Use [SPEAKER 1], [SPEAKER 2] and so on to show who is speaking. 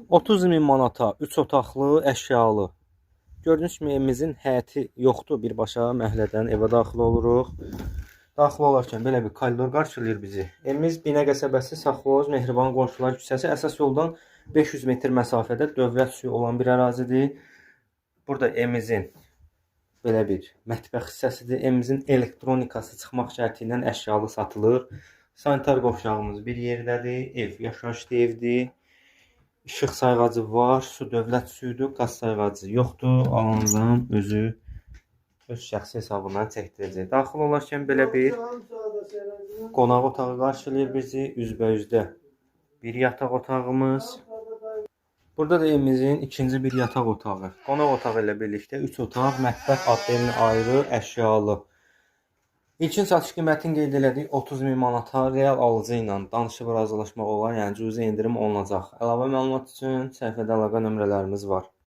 [SPEAKER 1] 30 min manata 3 otaqlı, əşyalı. Gördüyünüz kimi evimizin həyəti yoxdur. Birbaşa məhəllədən evə daxil oluruq. Daxil olarkən belə bir koridor qarşılayır bizi. Evimiz Binə qəsəbəsi, Saxvoz, Mehriban Qonşular küçəsi. Əsas yoldan 500 metr məsafədə dövlət suyu olan bir ərazidir. Burada evimizin belə bir mətbəx hissəsidir. Evimizin elektronikası çıxmaq şərti ilə əşyalı satılır. Sanitar qovşağımız bir yerdədir. Ev yaşayışlı evdir. İşıq sayğacı var. Su dövlət suyudur. Qaz sayğacı yoxdur. Alandan özü öz şəxsi hesabından çəkdirəcək. Daxil olarkən belə bir qonaq otağı qarşılayır bizi. Üzbəyüzdə bir yataq otağımız. Burada da evimizin ikinci bir yataq otağı. Qonaq otağı ilə birlikdə 3 otaq, mətbəx adlı ayrı, əşyalı. İlkin satış qiymətini qeyd elədik 30 min manata, real alıcı ilə danışıb razılaşmaq olar, yəni cüzi endirim olunacaq. Əlavə məlumat üçün səhifədə əlaqə nömrələrimiz var.